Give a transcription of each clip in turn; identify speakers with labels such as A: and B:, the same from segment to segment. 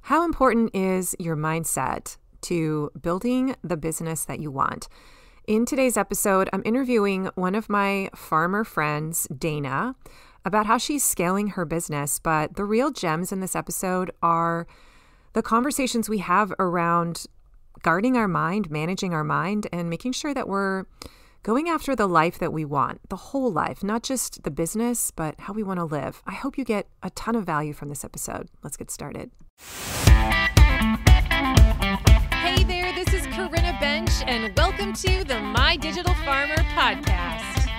A: How important is your mindset to building the business that you want? In today's episode, I'm interviewing one of my farmer friends, Dana, about how she's scaling her business. But the real gems in this episode are the conversations we have around guarding our mind, managing our mind, and making sure that we're going after the life that we want, the whole life, not just the business, but how we want to live. I hope you get a ton of value from this episode. Let's get started.
B: Hey there, this is Corinna Bench, and welcome to the My Digital Farmer podcast.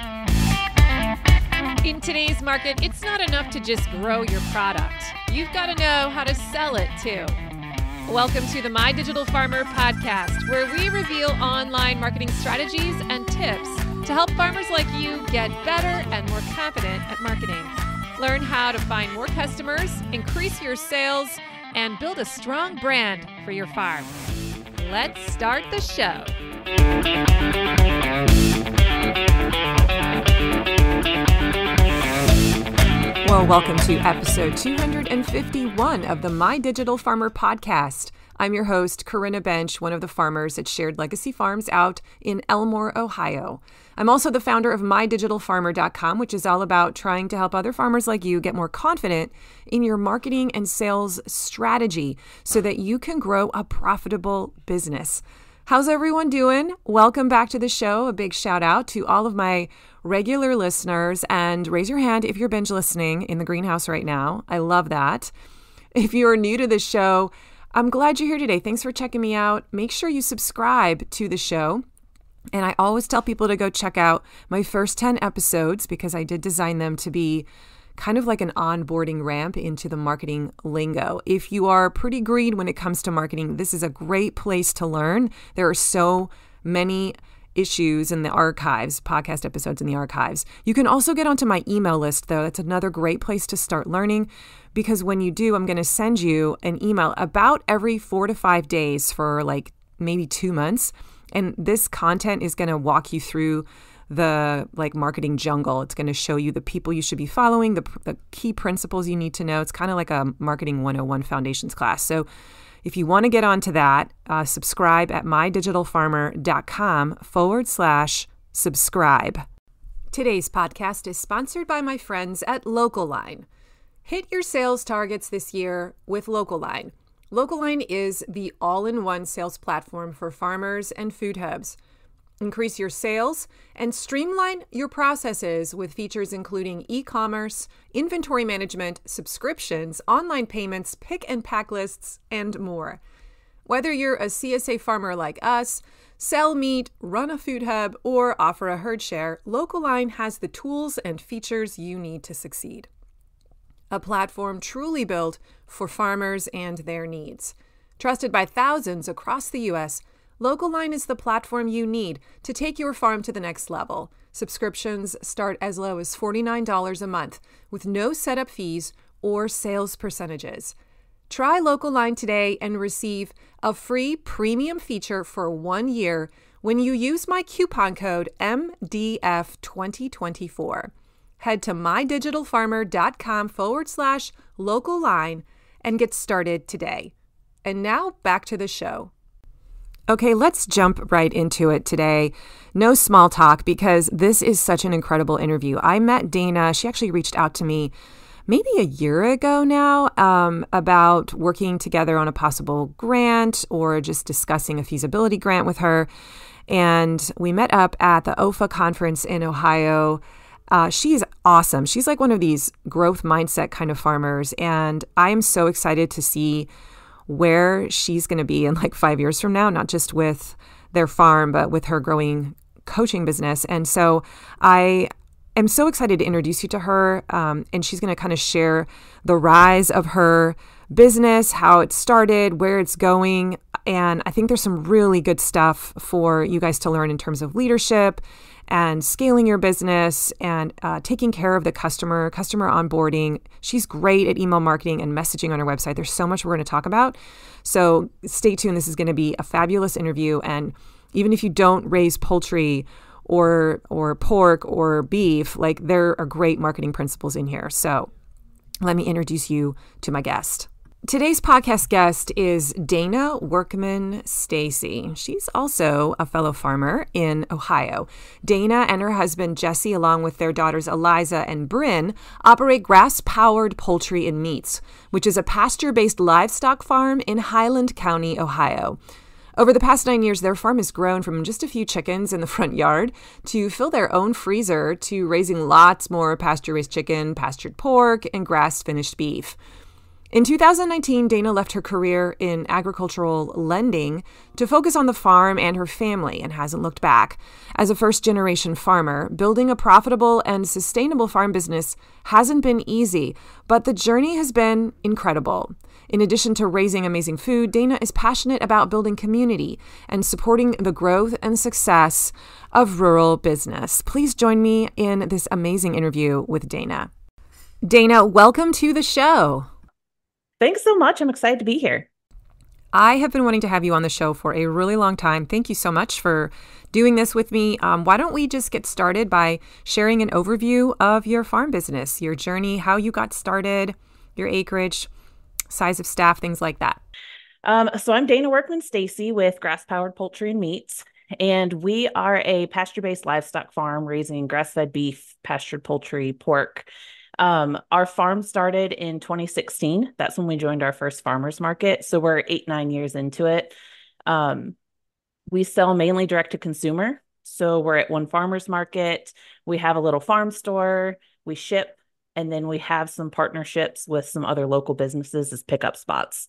B: In today's market, it's not enough to just grow your product. You've got to know how to sell it too. Welcome to the My Digital Farmer podcast, where we reveal online marketing strategies and tips to help farmers like you get better and more confident at marketing. Learn how to find more customers, increase your sales, and build a strong brand for your farm. Let's start the show.
A: Well, welcome to episode 251 of the My Digital Farmer podcast. I'm your host, Corinna Bench, one of the farmers at Shared Legacy Farms out in Elmore, Ohio. I'm also the founder of MyDigitalFarmer.com, which is all about trying to help other farmers like you get more confident in your marketing and sales strategy so that you can grow a profitable business. How's everyone doing? Welcome back to the show. A big shout out to all of my regular listeners, and raise your hand if you're binge listening in the greenhouse right now. I love that. If you are new to the show, I'm glad you're here today. Thanks for checking me out. Make sure you subscribe to the show. And I always tell people to go check out my first 10 episodes because I did design them to be kind of like an onboarding ramp into the marketing lingo. If you are pretty green when it comes to marketing, this is a great place to learn. There are so many issues in the archives, podcast episodes in the archives. You can also get onto my email list, though. That's another great place to start learning because when you do, I'm going to send you an email about every 4 to 5 days for like maybe 2 months. And this content is going to walk you through the marketing jungle. It's going to show you the people you should be following, the key principles you need to know. It's kind of like a marketing 101 foundations class. So if you want to get onto that, subscribe at mydigitalfarmer.com/subscribe. Today's podcast is sponsored by my friends at LocalLine. Hit your sales targets this year with LocalLine. LocalLine is the all-in-one sales platform for farmers and food hubs. Increase your sales and streamline your processes with features including e-commerce, inventory management, subscriptions, online payments, pick and pack lists, and more. Whether you're a CSA farmer like us, sell meat, run a food hub, or offer a herd share, LocalLine has the tools and features you need to succeed. A platform truly built for farmers and their needs. Trusted by thousands across the U.S., LocalLine is the platform you need to take your farm to the next level. Subscriptions start as low as $49 a month with no setup fees or sales percentages. Try LocalLine today and receive a free premium feature for 1 year when you use my coupon code MDF2024. Head to mydigitalfarmer.com/LocalLine and get started today. And now back to the show. Okay, let's jump right into it today. No small talk because this is such an incredible interview. I met Dana. She actually reached out to me maybe a year ago now about working together on a possible grant or just discussing a feasibility grant with her. And we met up at the OFA conference in Ohio. She's awesome. She's like one of these growth mindset kind of farmers. And I am so excited to see where she's going to be in like 5 years from now, not just with their farm, but with her growing coaching business. And so I am so excited to introduce you to her. And she's going to kind of share the rise of her business, how it started, where it's going. And I think there's some really good stuff for you guys to learn in terms of leadership and scaling your business and taking care of the customer onboarding. She's great at email marketing and messaging on her website. There's so much we're going to talk about. So stay tuned. This is going to be a fabulous interview. And even if you don't raise poultry or pork or beef, like there are great marketing principles in here. So let me introduce you to my guest. Today's podcast guest is Dana Workman Stacy. She's also a fellow farmer in Ohio. Dana and her husband Jesse, along with their daughters Eliza and Bryn, operate Grass-Powered Poultry and Meats, which is a pasture-based livestock farm in Highland County, Ohio. Over the past 9 years, their farm has grown from just a few chickens in the front yard to fill their own freezer to raising lots more pasture-raised chicken, pastured pork, and grass-finished beef. In 2019, Dana left her career in agricultural lending to focus on the farm and her family and hasn't looked back. As a first-generation farmer, building a profitable and sustainable farm business hasn't been easy, but the journey has been incredible. In addition to raising amazing food, Dana is passionate about building community and supporting the growth and success of rural business. Please join me in this amazing interview with Dana. Dana, welcome to the show.
C: Thanks so much. I'm excited to be here.
A: I have been wanting to have you on the show for a really long time. Thank you so much for doing this with me. Why don't we just get started by sharing an overview of your farm business, your journey, how you got started, your acreage, size of staff, things like that.
C: So I'm Dana Workman Stacy with Grass-Powered Poultry and Meats, and we are a pasture-based livestock farm raising grass-fed beef, pastured poultry, pork. Our farm started in 2016. That's when we joined our first farmers market. So we're 8-9 years into it. We sell mainly direct to consumer. So we're at one farmers market. We have a little farm store. We ship, and then we have some partnerships with some other local businesses as pickup spots.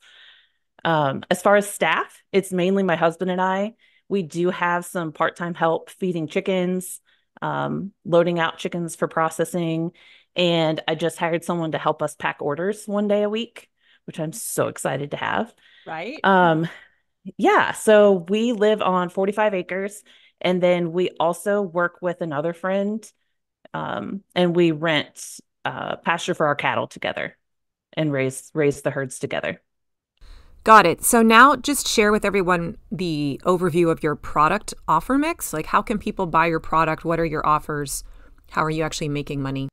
C: As far as staff, it's mainly my husband and I. We do have some part-time help feeding chickens, loading out chickens for processing. And I just hired someone to help us pack orders one day a week, which I'm so excited to have.
A: Right.
C: Yeah. So we live on 45 acres, and then we also work with another friend, and we rent pasture for our cattle together and raise the herds together.
A: Got it. So now just share with everyone the overview of your product offer mix. Like, how can people buy your product? What are your offers? How are you actually making money?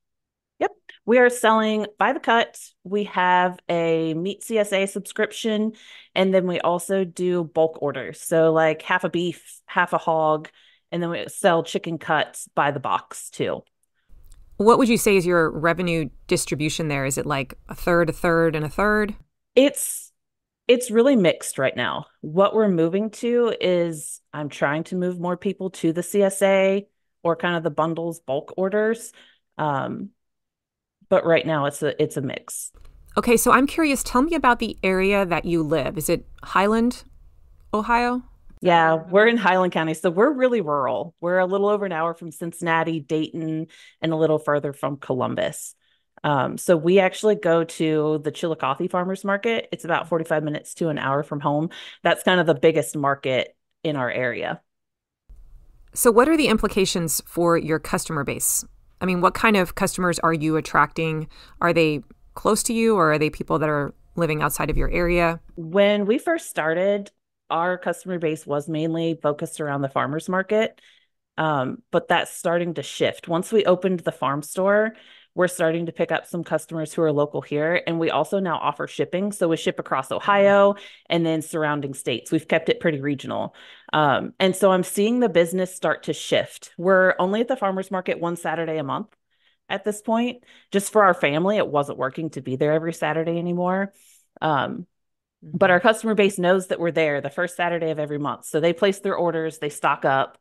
C: Yep. We are selling by the cut. We have a meat CSA subscription, and then we also do bulk orders. So like half a beef, half a hog, and then we sell chicken cuts by the box too.
A: What would you say is your revenue distribution there? Is it like a third, and a third?
C: It's really mixed right now. What we're moving to is I'm trying to move more people to the CSA or kind of the bundles bulk orders. But right now it's a mix.
A: Okay, so I'm curious. Tell me about the area that you live. Is it Highland, Ohio?
C: Yeah, we're in Highland County, so we're really rural. We're a little over an hour from Cincinnati, Dayton, and a little further from Columbus. So we actually go to the Chillicothe Farmers Market. It's about 45 minutes to an hour from home. That's kind of the biggest market in our area.
A: So what are the implications for your customer base? I mean, what kind of customers are you attracting? Are they close to you, or are they people that are living outside of your area?
C: When we first started, our customer base was mainly focused around the farmers market, but that's starting to shift. Once we opened the farm store, we're starting to pick up some customers who are local here, and we also now offer shipping. So we ship across Ohio and then surrounding states. We've kept it pretty regional. And so I'm seeing the business start to shift. We're only at the farmers market one Saturday a month at this point. Just for our family, it wasn't working to be there every Saturday anymore. But our customer base knows that we're there the first Saturday of every month. So they place their orders, they stock up.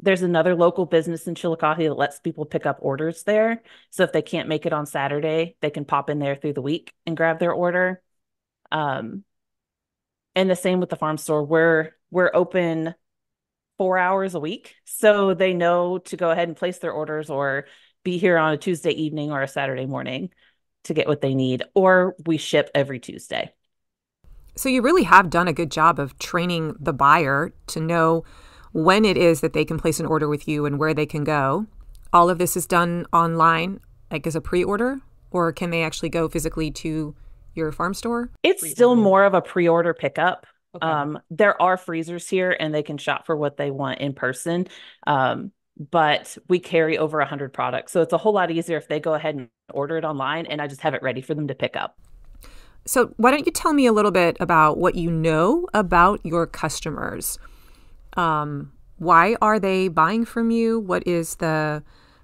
C: There's another local business in Chillicothe that lets people pick up orders there. So if they can't make it on Saturday, they can pop in there through the week and grab their order. And the same with the farm store. We're open 4 hours a week. So they know to go ahead and place their orders or be here on a Tuesday evening or a Saturday morning to get what they need. Or we ship every Tuesday.
A: So you really have done a good job of training the buyer to know when it is that they can place an order with you and where they can go. All of this is done online, like as a pre-order, or can they actually go physically to your farm store?
C: It's still more of a pre-order pickup.
A: Okay.
C: There are freezers here and they can shop for what they want in person. But we carry over 100 products. So it's a whole lot easier if they go ahead and order it online and I just have it ready for them to pick up.
A: So why don't you tell me a little bit about what you know about your customers? Why are they buying from you? What is the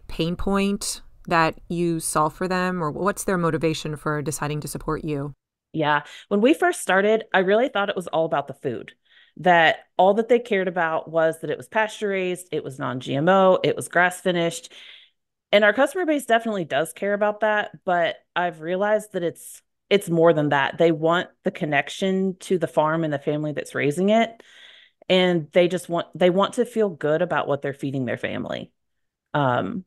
A: pain point that you solve for them, or what's their motivation for deciding to support you?
C: Yeah. When we first started, I really thought it was all about the food, that all that they cared about was that it was pasture raised, it was non-GMO, it was grass finished. And our customer base definitely does care about that, but I've realized that it's more than that. They want the connection to the farm and the family that's raising it, and they want to feel good about what they're feeding their family. Um,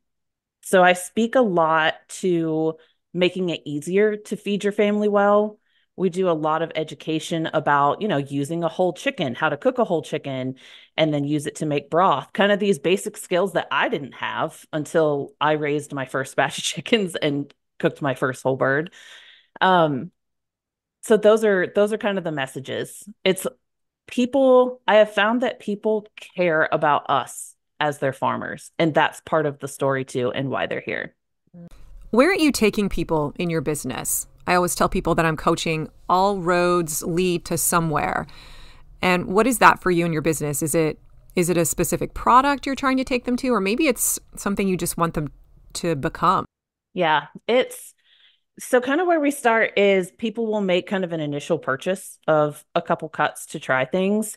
C: so I speak a lot to making it easier to feed your family well. We do a lot of education about, using a whole chicken, how to cook a whole chicken, and then use it to make broth. Kind of these basic skills that I didn't have until I raised my first batch of chickens and cooked my first whole bird. Um, so those are kind of the messages. I have found that people care about us as their farmers, and that's part of the story too, and why they're here.
A: Where are you taking people in your business? I always tell people that I'm coaching all roads lead to somewhere. And what is that for you in your business? Is it a specific product you're trying to take them to, or maybe it's something you just want them to become?
C: Yeah, it's so kind of where we start is people will make kind of an initial purchase of a couple cuts to try things.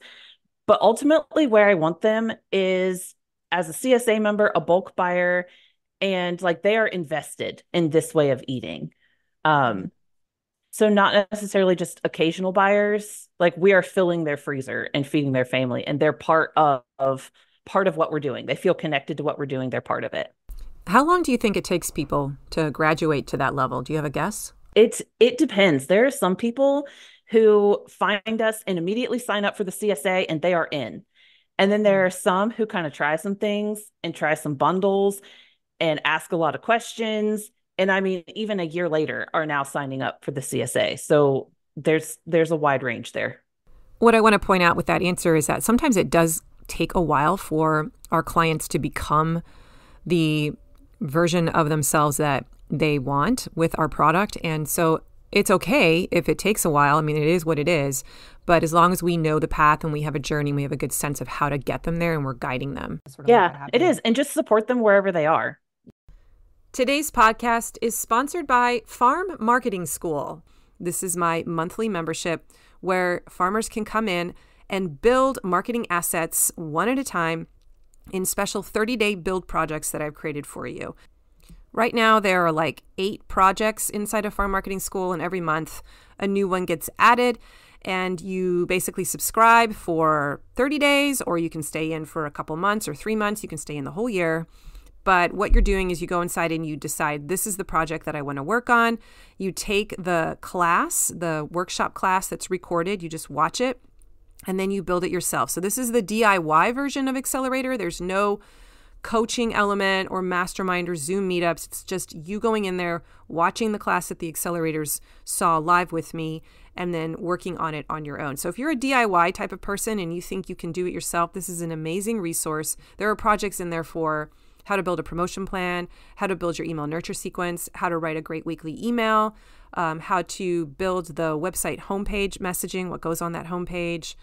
C: But ultimately, where I want them is as a CSA member, a bulk buyer, and like they are invested in this way of eating. Um, so not necessarily just occasional buyers, like we are filling their freezer and feeding their family, and they're part of what we're doing. They feel connected to what we're doing. They're part of it.
A: How long do you think it takes people to graduate to that level? Do you have a guess?
C: It depends. There are some people who find us and immediately sign up for the CSA and they are in. And then there are some who kind of try some things and try some bundles and ask a lot of questions. And I mean, even a year later are now signing up for the CSA. So there's a wide range there.
A: What I want to point out with that answer is that sometimes it does take a while for our clients to become the version of themselves that they want with our product. And so it's okay if it takes a while. I mean, it is what it is. But as long as we know the path and we have a journey, we have a good sense of how to get them there and we're guiding them.
C: Yeah, it is. And just support them wherever they are.
A: Today's podcast is sponsored by Farm Marketing School. This is my monthly membership where farmers can come in and build marketing assets one at a time in special 30-day build projects that I've created for you. Right now, there are like 8 projects inside of Farm Marketing School, and every month a new one gets added. And you basically subscribe for 30 days, or you can stay in for a couple months or 3 months. You can stay in the whole year. But what you're doing is you go inside and you decide, this is the project that I want to work on. You take the class, the workshop class that's recorded, you just watch it, and then you build it yourself. So this is the DIY version of Accelerator. There's no coaching element or mastermind or Zoom meetups. It's just you going in there, watching the class that the accelerators saw live with me, and then working on it on your own. So if you're a DIY type of person and you think you can do it yourself, this is an amazing resource. There are projects in there for how to build a promotion plan, how to build your email nurture sequence, how to write a great weekly email, how to build the website homepage messaging, what goes on that homepage,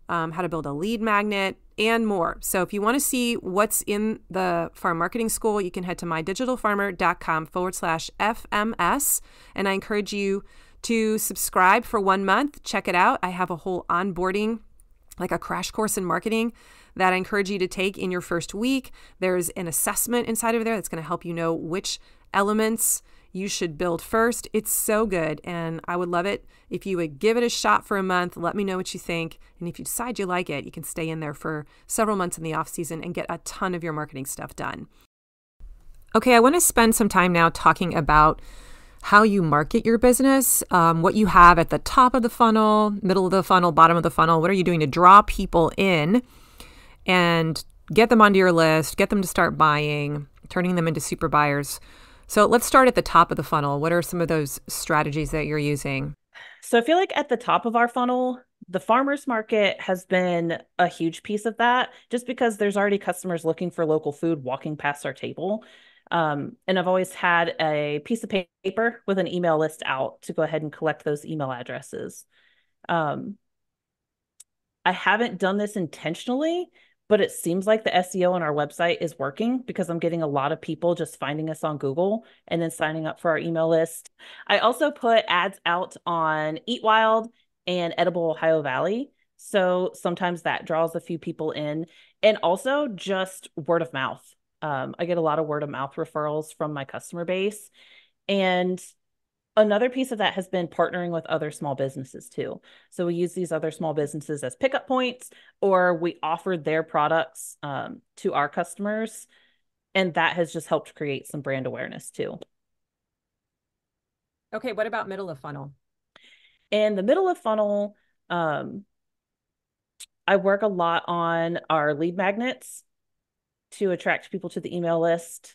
A: how to build a lead magnet, and more. So if you want to see what's in the Farm Marketing School, you can head to mydigitalfarmer.com/FMS. And I encourage you to subscribe for 1 month. Check it out. I have a whole onboarding, like a crash course in marketing that I encourage you to take in your first week. There's an assessment inside of there that's going to help you know which elements you should build first. It's so good, and I would love it if you would give it a shot for a month. Let me know what you think, and if you decide you like it, you can stay in there for several months in the off season and get a ton of your marketing stuff done. Okay, I want to spend some time now talking about how you market your business, what you have at the top of the funnel, middle of the funnel, bottom of the funnel. What are you doing to draw people in and get them onto your list, get them to start buying, turning them into super buyers? So let's start at the top of the funnel. What are some of those strategies that you're using?
C: So I feel like at the top of our funnel, the farmers market has been a huge piece of that, just because there's already customers looking for local food walking past our table. And I've always had a piece of paper with an email list out to go ahead and collect those email addresses. Um, I haven't done this intentionally, but it seems like the SEO on our website is working because I'm getting a lot of people just finding us on Google and then signing up for our email list. I also put ads out on Eat Wild and Edible Ohio Valley. So sometimes that draws a few people in, and also just word of mouth. I get a lot of word of mouth referrals from my customer base. And another piece of that has been partnering with other small businesses too. So we use these other small businesses as pickup points, or we offer their products to our customers. And that has just helped create some brand awareness too.
A: Okay, what about middle of funnel?
C: In the middle of funnel, I work a lot on our lead magnets to attract people to the email list.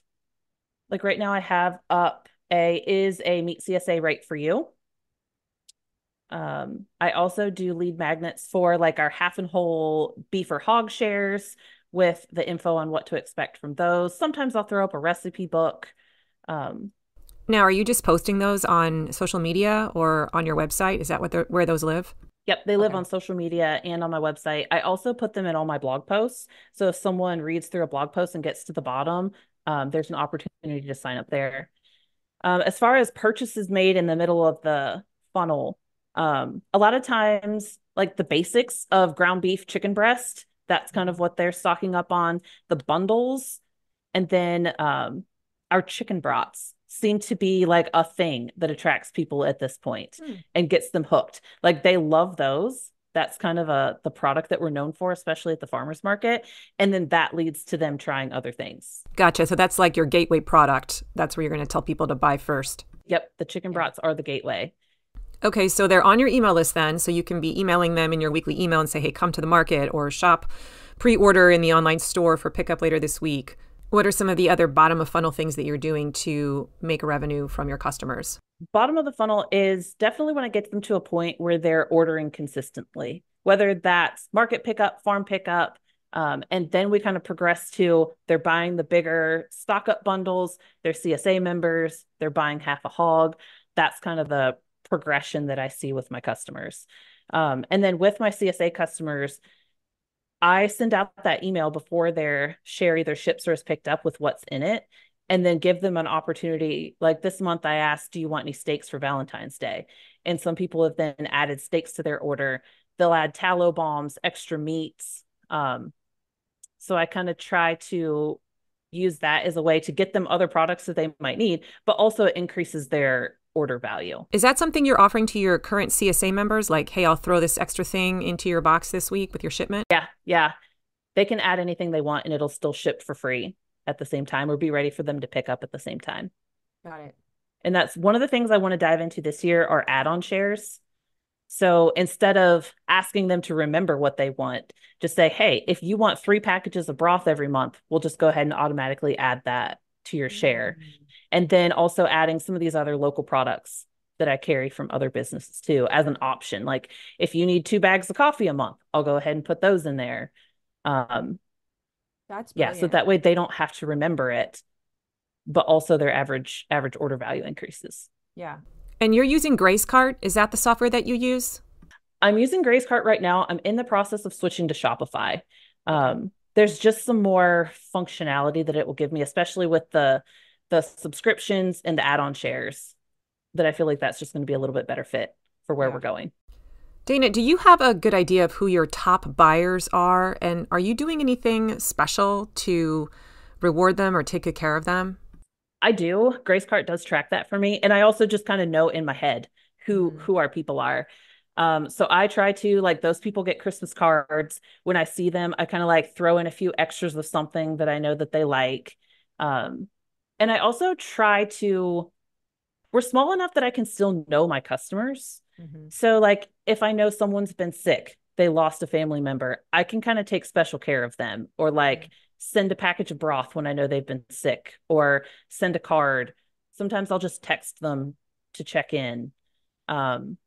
C: Like right now, I have up is a meat CSA right for you. I also do lead magnets for like our half and whole beef or hog shares with the info on what to expect from those. Sometimes I'll throw up a recipe book. Um,
A: Now, are you just posting those on social media or on your website? Is that where those live?
C: Yep, they live
A: Okay.
C: on social media and on my website. I also put them in all my blog posts. So if someone reads through a blog post and gets to the bottom, there's an opportunity to sign up there. As far as purchases made in the middle of the funnel, a lot of times, like the basics of ground beef, chicken breast, that's kind of what they're stocking up on. The bundles, and then our chicken brats seem to be like a thing that attracts people at this point
A: Hmm.
C: and gets them hooked. Like they love those. That's kind of the product that we're known for, especially at the farmers market. And then that leads to them trying other things.
A: Gotcha. So that's like your gateway product. That's where you're going to tell people to buy first.
C: Yep, the chicken brats are the gateway.
A: Okay, so they're on your email list then, so you can be emailing them in your weekly email and say, hey, come to the market or shop pre-order in the online store for pickup later this week. What are some of the other bottom of funnel things that you're doing to make revenue from your customers?
C: Bottom of the funnel is definitely when I get them to a point where they're ordering consistently, whether that's market pickup, farm pickup, and then we kind of progress to they're buying the bigger stock up bundles, they're CSA members, they're buying half a hog. That's kind of the progression that I see with my customers. And then with my CSA customers, I send out that email before their share either ships or is picked up with what's in it, and then give them an opportunity. Like this month, I asked, do you want any steaks for Valentine's Day? And some people have then added steaks to their order. They'll add tallow bombs, extra meats. So I kind of try to use that as a way to get them other products that they might need, but also it increases their order value.
A: Is that something you're offering to your current CSA members? Like, hey, I'll throw this extra thing into your box this week with your shipment?
C: Yeah. They can add anything they want and it'll still ship for free at the same time or be ready for them to pick up at the same time.
A: Got it.
C: And that's one of the things I want to dive into this year are add-on shares. So instead of asking them to remember what they want, just say, hey, if you want 3 packages of broth every month, we'll just go ahead and automatically add that to your share. And then also adding some of these other local products that I carry from other businesses too as an option. Like if you need 2 bags of coffee a month, I'll go ahead and put those in there.
A: That's
C: Yeah, so that way they don't have to remember it, but also their average order value increases.
A: Yeah. And you're using GraceCart. Is that the software that you use?
C: I'm using GraceCart right now. I'm in the process of switching to Shopify. There's just some more functionality that it will give me, especially with the subscriptions and the add-on shares, that I feel like that's just going to be a little bit better fit for where we're going.
A: Dana, do you have a good idea of who your top buyers are? And are you doing anything special to reward them or take good care of them?
C: I do. GraceCart does track that for me. And I also just kind of know in my head who our people are. So I try to, like, those people get Christmas cards. When I see them, I kind of like throw in a few extras of something that I know that they like. And I also try to, we're small enough that I can still know my customers. So like if I know someone's been sick, they lost a family member, I can kind of take special care of them, or like send a package of broth when I know they've been sick, or send a card. Sometimes I'll just text them to check in. Um,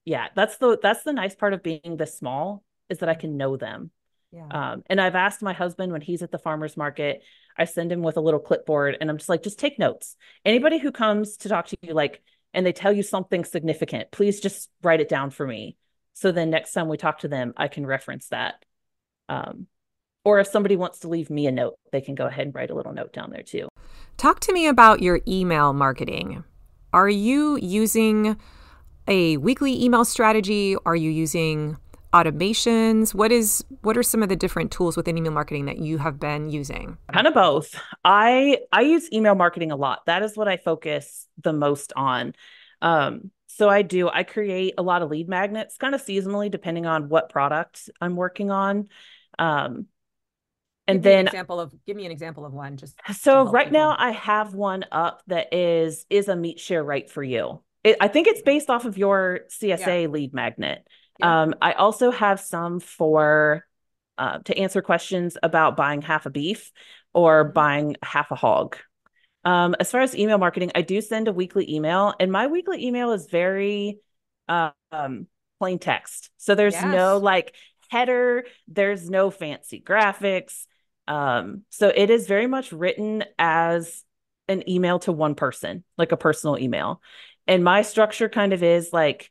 C: yeah, that's the nice part of being this small, is that I can know them.
A: Yeah.
C: And I've asked my husband when he's at the farmer's market, I send him with a little clipboard and I'm just like, just take notes. Anybody who comes to talk to you, like, and they tell you something significant, please just write it down for me. So then next time we talk to them, I can reference that. Um, or if somebody wants to leave me a note, they can go ahead and write a little note down there too.
A: Talk to me about your email marketing. Are you using a weekly email strategy? Are you using automations? What are some of the different tools within email marketing that you have been using?
C: Kind of both. I use email marketing a lot. That is what I focus the most on. So I create a lot of lead magnets kind of seasonally depending on what product I'm working on. Um, and then
A: Give me an example of one just
C: so right now I have one up that is a meat share right for you. I think it's based off of your CSA lead magnet.
A: Yeah.
C: I also have some for to answer questions about buying half a beef or buying half a hog. As far as email marketing, I do send a weekly email, and my weekly email is very plain text. So there's no like header, there's no fancy graphics. So it is very much written as an email to one person, like a personal email. And my structure kind of is like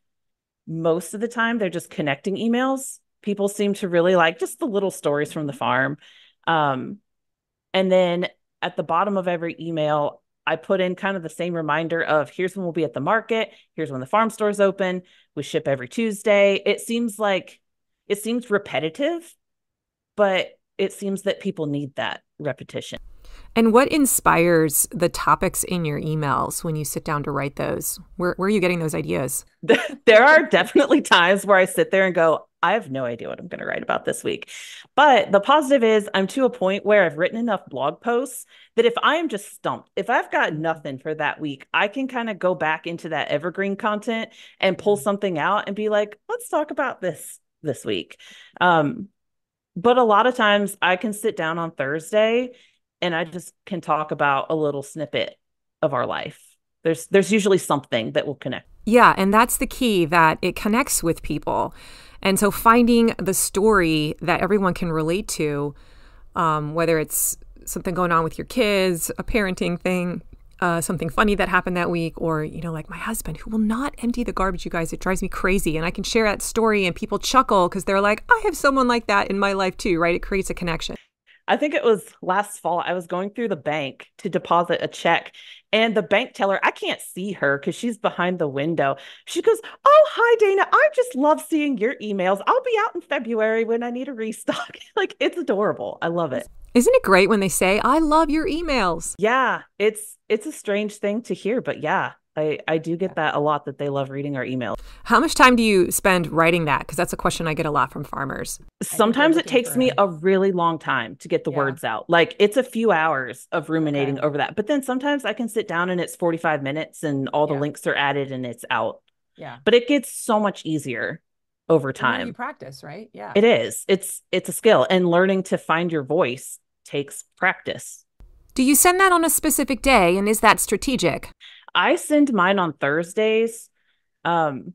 C: most of the time they're just connecting emails. People seem to really like just the little stories from the farm. Um, and then at the bottom of every email, I put in kind of the same reminder of here's when we'll be at the market, here's when the farm store's open, we ship every Tuesday. It seems repetitive, but it seems that people need that repetition.
A: And what inspires the topics in your emails when you sit down to write those? Where are you getting those ideas?
C: There are definitely times where I sit there and go, I have no idea what I'm going to write about this week. But the positive is I'm to a point where I've written enough blog posts that if I am just stumped, if I've got nothing for that week, I can kind of go back into that evergreen content and pull something out and be like, let's talk about this week. But a lot of times I can sit down on Thursday and I just can talk about a little snippet of our life. There's usually something that will connect.
A: Yeah, and that's the key, that it connects with people. And so finding the story that everyone can relate to, whether it's something going on with your kids, a parenting thing, something funny that happened that week, or, like my husband who will not empty the garbage, you guys, it drives me crazy. And I can share that story and people chuckle because they're like, I have someone like that in my life too, right? It creates a connection.
C: I think it was last fall. I was going through the bank to deposit a check, and the bank teller, I can't see her because she's behind the window. She goes, "Oh, hi, Dana. I just love seeing your emails. I'll be out in February when I need a restock." Like, it's adorable. I love it.
A: Isn't it great when they say, I love your emails?
C: Yeah, it's a strange thing to hear, but yeah, I do get that a lot, that they love reading our emails.
A: How much time do you spend writing that? Because that's a question I get a lot from farmers.
C: Sometimes it takes me a really long time to get the words out. Like, it's a few hours of ruminating over that. But then sometimes I can sit down and it's 45 minutes and all the links are added and it's out.
A: Yeah.
C: But it gets so much easier over time.
A: You practice, right? Yeah.
C: It is. It's a skill, and learning to find your voice takes practice.
A: Do you send that on a specific day, and is that strategic?
C: I send mine on Thursdays. I'm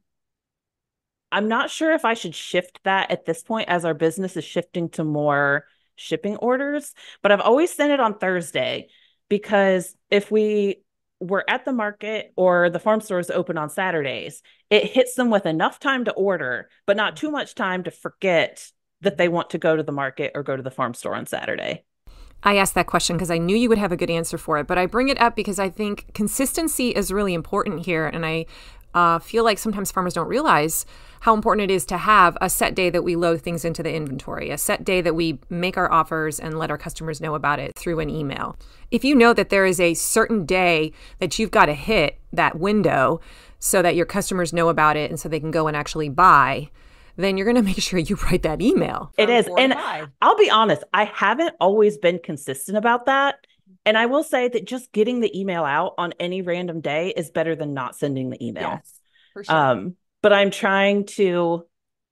C: not sure if I should shift that at this point, as our business is shifting to more shipping orders, but I've always sent it on Thursday because if we were at the market or the farm stores open on Saturdays, it hits them with enough time to order, but not too much time to forget that they want to go to the market or go to the farm store on Saturday.
A: I asked that question because I knew you would have a good answer for it, but I bring it up because I think consistency is really important here. And I feel like sometimes farmers don't realize how important it is to have a set day that we load things into the inventory, a set day that we make our offers and let our customers know about it through an email. If you know that there is a certain day that you've got to hit that window so that your customers know about it and so they can go and actually buy, then you're going to make sure you write that email.
C: It is. And I'll be honest, I haven't always been consistent about that. And I will say that just getting the email out on any random day is better than not sending the email.
A: Yes, for sure.
C: But I'm trying to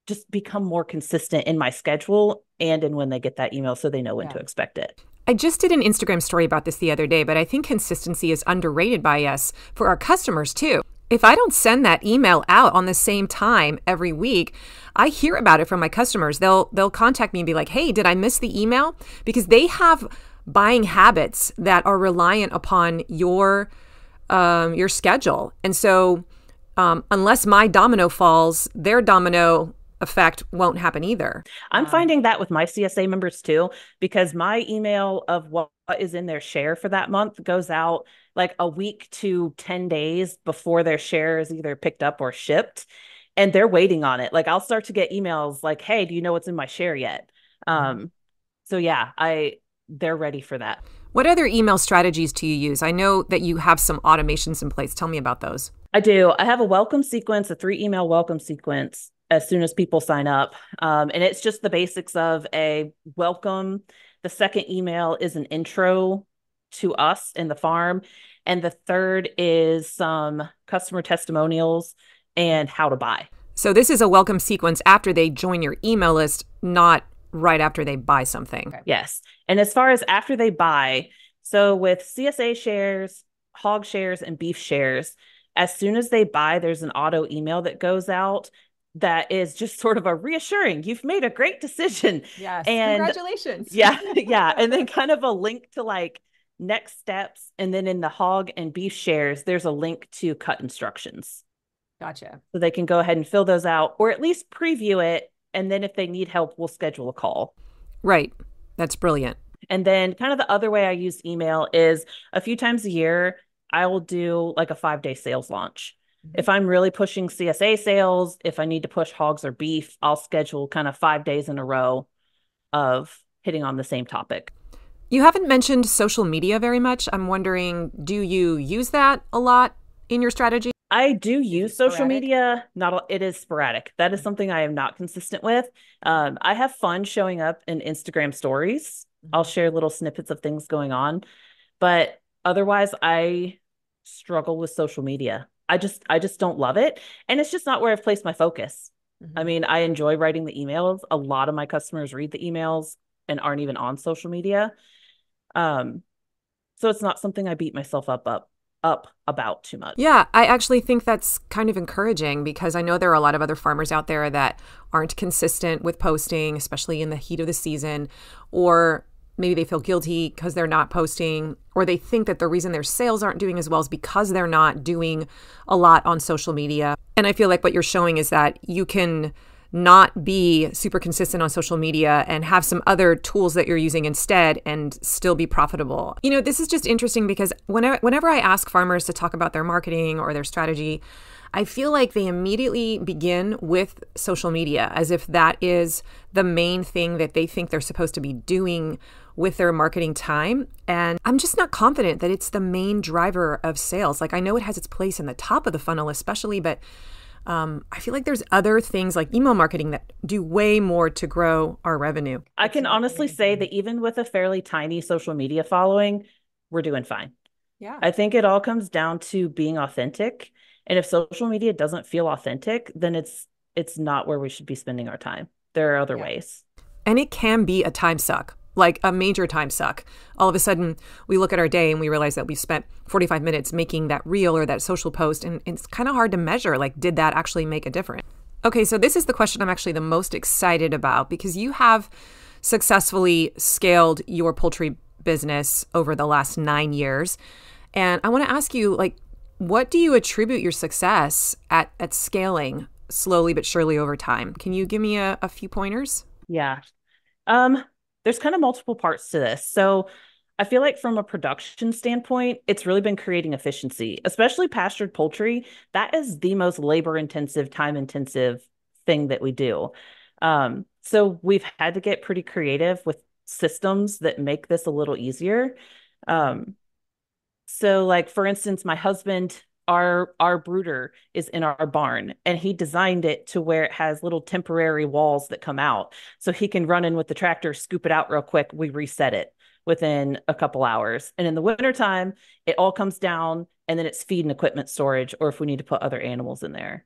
C: just become more consistent in my schedule and in when they get that email so they know when to expect it.
A: I just did an Instagram story about this the other day, but I think consistency is underrated by us for our customers too. If I don't send that email out on the same time every week, I hear about it from my customers. They'll contact me and be like, "Hey, did I miss the email?" Because they have buying habits that are reliant upon your schedule. And so unless my domino falls, their domino effect won't happen either.
C: I'm finding that with my CSA members too, because my email of what is in their share for that month goes out like a week to 10 days before their share is either picked up or shipped. And they're waiting on it. Like I'll start to get emails like, "Hey, do you know what's in my share yet?" So yeah, they're ready for that.
A: What other email strategies do you use? I know that you have some automations in place. Tell me about those.
C: I do. I have a welcome sequence, a 3 email welcome sequence as soon as people sign up. And it's just the basics of a welcome. The second email is an intro to us in the farm. And the third is some customer testimonials and how to buy.
A: So this is a welcome sequence after they join your email list, not right after they buy something.
C: Okay. Yes. And as far as after they buy, so with CSA shares, hog shares, and beef shares, as soon as they buy, there's an auto email that goes out that is just sort of a reassuring, "You've made a great decision."
A: Yes.
C: And
A: congratulations.
C: yeah, yeah. And then kind of a link to like next steps. And then in the hog and beef shares, there's a link to cut instructions.
A: Gotcha.
C: So they can go ahead and fill those out or at least preview it. And then if they need help, we'll schedule a call.
A: Right. That's brilliant.
C: And then kind of the other way I use email is a few times a year, I will do like a 5-day sales launch. If I'm really pushing CSA sales, if I need to push hogs or beef, I'll schedule kind of 5 days in a row of hitting on the same topic.
A: You haven't mentioned social media very much. I'm wondering, do you use that a lot in your strategy?
C: I do use social media. It is sporadic. That is something I am not consistent with. I have fun showing up in Instagram stories. I'll share little snippets of things going on, but otherwise I struggle with social media. I just don't love it. And it's just not where I've placed my focus. I mean, I enjoy writing the emails. A lot of my customers read the emails and aren't even on social media. So it's not something I beat myself up about too much.
A: Yeah, I actually think that's kind of encouraging because I know there are a lot of other farmers out there that aren't consistent with posting, especially in the heat of the season, or maybe they feel guilty because they're not posting, or they think that the reason their sales aren't doing as well is because they're not doing a lot on social media. And I feel like what you're showing is that you can not be super consistent on social media and have some other tools that you're using instead and still be profitable. You know, this is just interesting because whenever I ask farmers to talk about their marketing or their strategy, I feel like they immediately begin with social media as if that is the main thing that they think they're supposed to be doing with their marketing time. And I'm just not confident that it's the main driver of sales. Like, I know it has its place in the top of the funnel, especially, but I feel like there's other things like email marketing that do way more to grow our revenue.
C: I can honestly say that even with a fairly tiny social media following, we're doing fine.
A: Yeah.
C: I think it all comes down to being authentic. And if social media doesn't feel authentic, then it's not where we should be spending our time. There are other ways. And
A: it can be a time suck, like a major time suck. All of a sudden, we look at our day and we realize that we spent 45 minutes making that reel or that social post, and it's kind of hard to measure, like, did that actually make a difference? Okay, so this is the question I'm actually the most excited about because you have successfully scaled your poultry business over the last 9 years. And I want to ask you, like, what do you attribute your success at scaling slowly but surely over time? Can you give me a few pointers?
C: Yeah. There's kind of multiple parts to this. So I feel like from a production standpoint, it's really been creating efficiency, especially pastured poultry. That is the most labor intensive, time intensive thing that we do. So we've had to get pretty creative with systems that make this a little easier. So like, for instance, my husband, our brooder is in our barn, and he designed it to where it has little temporary walls that come out. So he can run in with the tractor, scoop it out real quick. We reset it within a couple hours. And in the wintertime, it all comes down and then it's feed and equipment storage, or if we need to put other animals in there.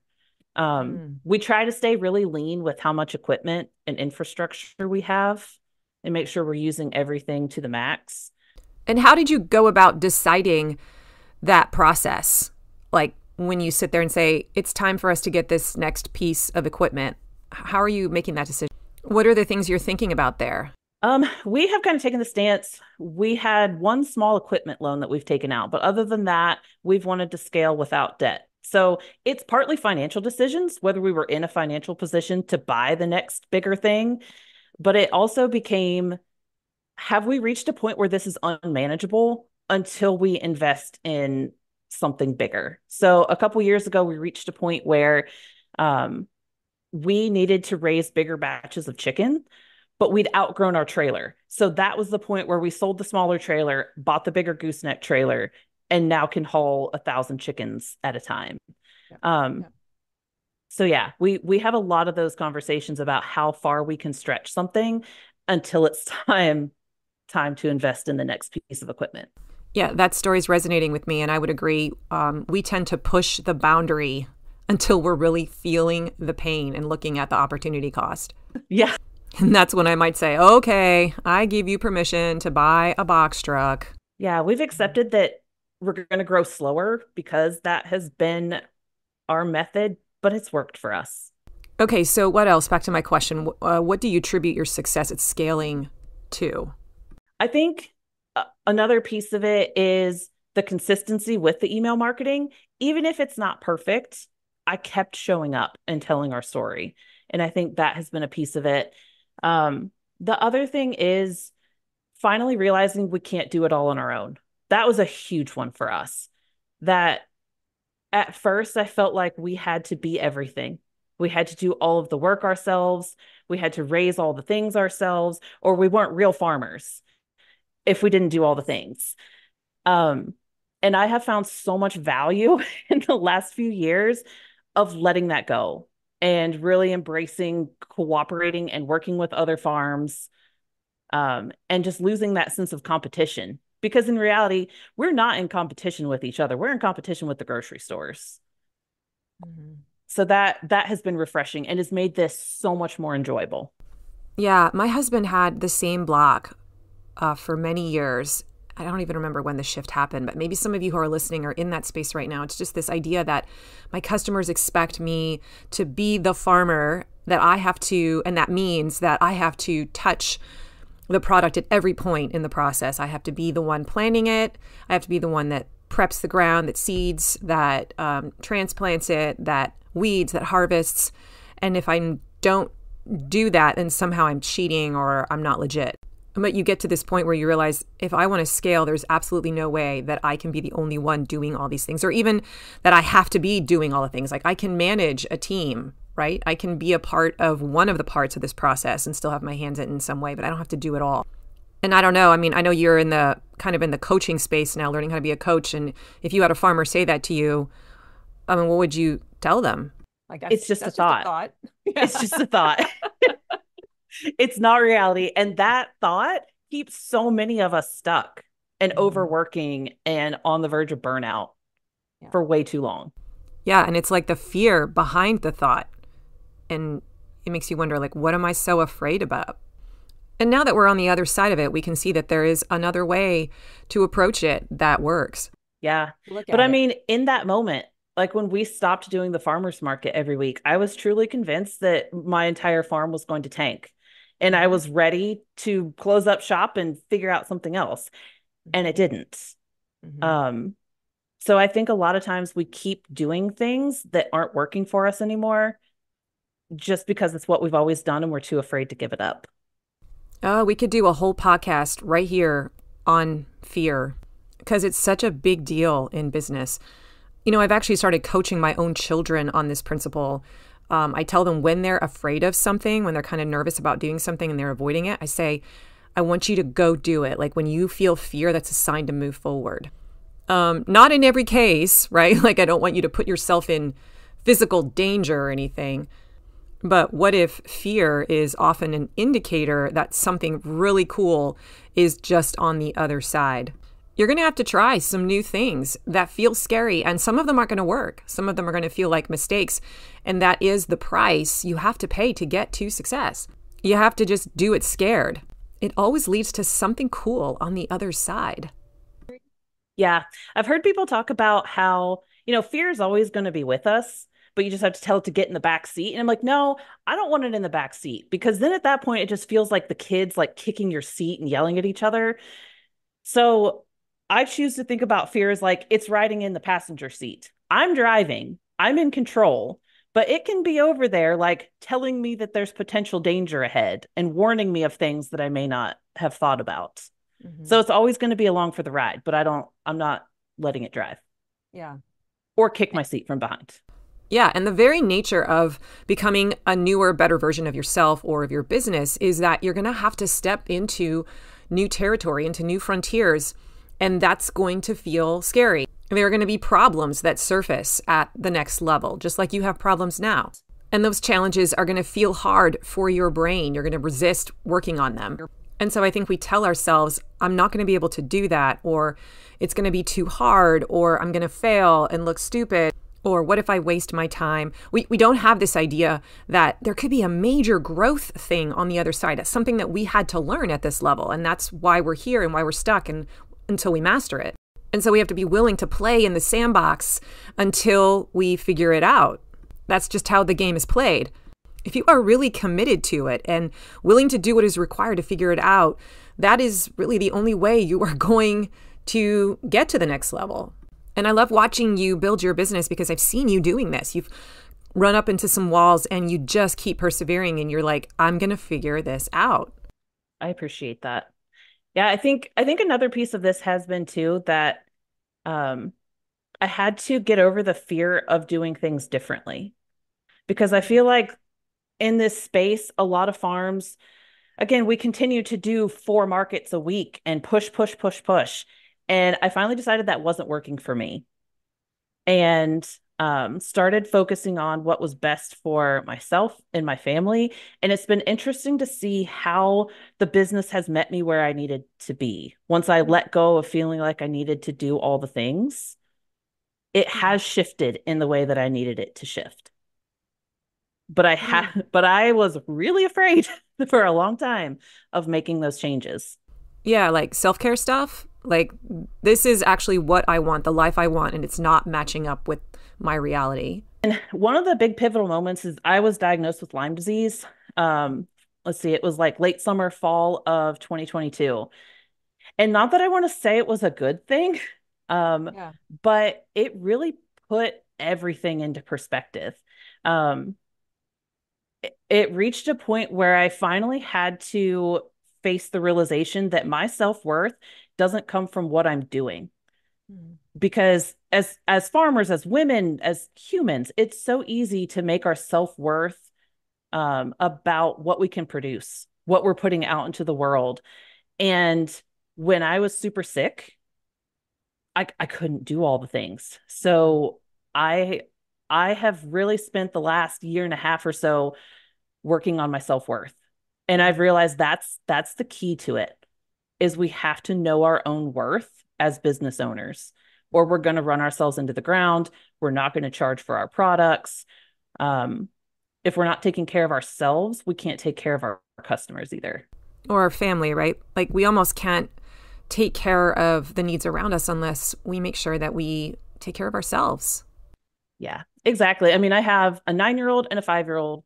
C: We try to stay really lean with how much equipment and infrastructure we have. and make sure we're using everything to the max.
A: And how did you go about deciding that process? Like when you sit there and say, it's time for us to get this next piece of equipment, how are you making that decision? What are the things you're thinking about there?
C: We have kind of taken the stance. We had one small equipment loan that we've taken out, but other than that, we've wanted to scale without debt. So it's partly financial decisions, whether we were in a financial position to buy the next bigger thing, but it also became, have we reached a point where this is unmanageable until we invest in something bigger? So a couple years ago, we reached a point where we needed to raise bigger batches of chicken, but we'd outgrown our trailer. So that was the point where we sold the smaller trailer, bought the bigger gooseneck trailer, and now can haul 1,000 chickens at a time. So yeah, we have a lot of those conversations about how far we can stretch something until it's time to invest in the next piece of equipment.
A: Yeah, that story's resonating with me, and I would agree. We tend to push the boundary until we're really feeling the pain and looking at the opportunity cost.
C: Yeah.
A: And that's when I might say, okay, I give you permission to buy a box truck.
C: Yeah, we've accepted that we're going to grow slower because that has been our method, but it's worked for us.
A: Okay, so what else? Back to my question. What do you attribute your success at scaling to?
C: I think another piece of it is the consistency with the email marketing. Even if it's not perfect, I kept showing up and telling our story. And I think that has been a piece of it. The other thing is finally realizing we can't do it all on our own. That was a huge one for us. That at first I felt like we had to be everything. We had to do all of the work ourselves. We had to raise all the things ourselves, or we weren't real farmers if we didn't do all the things. And I have found so much value in the last few years of letting that go and really embracing cooperating and working with other farms, and just losing that sense of competition. Because in reality, we're not in competition with each other. We're in competition with the grocery stores. Mm-hmm. So that has been refreshing and has made this so much more enjoyable.
A: Yeah, my husband had the same block for many years. I don't even remember when the shift happened, but maybe some of you who are listening are in that space right now. It's just this idea that my customers expect me to be the farmer that I have to, and that means that I have to touch the product at every point in the process. I have to be the one planting it. I have to be the one that preps the ground, that seeds, that transplants it, that weeds, that harvests. And if I don't do that, then somehow I'm cheating or I'm not legit. But you get to this point where you realize if I want to scale, there's absolutely no way that I can be the only one doing all these things, or even that I have to be doing all the things. Like I can manage a team, right? I can be a part of one of the parts of this process and still have my hands in some way, but I don't have to do it all. And I don't know. I mean, I know you're in the kind of in the coaching space now, learning how to be a coach. And if you had a farmer say that to you, I mean, what would you tell them?
C: Like it's just a thought. Yeah. It's just a thought. It's not reality. And that thought keeps so many of us stuck and overworking and on the verge of burnout for way too long.
A: Yeah. And it's like the fear behind the thought. And it makes you wonder, like, what am I so afraid about? And now that we're on the other side of it, we can see that there is another way to approach it that works.
C: Yeah. But I mean, in that moment, like when we stopped doing the farmers market every week, I was truly convinced that my entire farm was going to tank. And I was ready to close up shop and figure out something else. And it didn't. Mm-hmm. So I think a lot of times we keep doing things that aren't working for us anymore just because it's what we've always done and we're too afraid to give it up.
A: Oh, we could do a whole podcast right here on fear because it's such a big deal in business. You know, I've actually started coaching my own children on this principle. I tell them when they're afraid of something, when they're kind of nervous about doing something and they're avoiding it, I say, I want you to go do it. Like when you feel fear, that's a sign to move forward. Not in every case, right? Like I don't want you to put yourself in physical danger or anything. But what if fear is often an indicator that something really cool is just on the other side? You're going to have to try some new things that feel scary, and some of them aren't going to work. Some of them are going to feel like mistakes, and that is the price you have to pay to get to success. You have to just do it scared. it always leads to something cool on the other side.
C: Yeah. I've heard people talk about how, fear is always going to be with us, but you just have to tell it to get in the back seat. And I'm like, no, I don't want it in the back seat because then at that point, it just feels like the kids like kicking your seat and yelling at each other. So I choose to think about fear as like it's riding in the passenger seat. I'm driving, I'm in control, but it can be over there, like telling me that there's potential danger ahead and warning me of things that I may not have thought about.
A: Mm-hmm.
C: So it's always going to be along for the ride, but I'm not letting it drive
A: Yeah.
C: or kick my seat from behind.
A: Yeah. And the very nature of becoming a newer, better version of yourself or of your business is that you're going to have to step into new territory, into new frontiers. And that's going to feel scary. There are going to be problems that surface at the next level, just like you have problems now. And those challenges are going to feel hard for your brain. You're going to resist working on them. And so I think we tell ourselves, I'm not going to be able to do that, or it's going to be too hard, or I'm going to fail and look stupid, or what if I waste my time? We don't have this idea that there could be a major growth thing on the other side. That's something that we had to learn at this level. And that's why we're here and why we're stuck and until we master it. And so we have to be willing to play in the sandbox until we figure it out. That's just how the game is played. If you are really committed to it and willing to do what is required to figure it out, that is really the only way you are going to get to the next level. And I love watching you build your business because I've seen you doing this. You've run up into some walls and you just keep persevering and you're like, I'm going to figure this out.
C: I appreciate that. Yeah, I think another piece of this has been too that I had to get over the fear of doing things differently because I feel like in this space, a lot of farms, again, we continue to do 4 markets a week and push, push, push, push. And I finally decided that wasn't working for me and started focusing on what was best for myself and my family. And it's been interesting to see how the business has met me where I needed to be. Once I let go of feeling like I needed to do all the things, it has shifted in the way that I needed it to shift. But I was really afraid for a long time of making those changes.
A: Yeah, like self-care stuff. Like, this is actually what I want, the life I want, and it's not matching up with my reality.
C: And one of the big pivotal moments is I was diagnosed with Lyme disease. Let's see, it was like late summer, fall of 2022. And not that I want to say it was a good thing,
A: Yeah.
C: but it really put everything into perspective. Um, it reached a point where I finally had to face the realization that my self-worth doesn't come from what I'm doing. Because as farmers, as women, as humans, it's so easy to make our self-worth about what we can produce, what we're putting out into the world. And when I was super sick, I couldn't do all the things. So I I have really spent the last year and a half or so working on my self-worth. And I've realized that's the key to it is we have to know our own worth as business owners, or we're going to run ourselves into the ground. We're not going to charge for our products. If we're not taking care of ourselves, we can't take care of our customers either.
A: Or our family, right? Like, we almost can't take care of the needs around us unless we make sure that we take care of ourselves.
C: Yeah, exactly. I mean, I have a 9-year-old and a 5-year-old,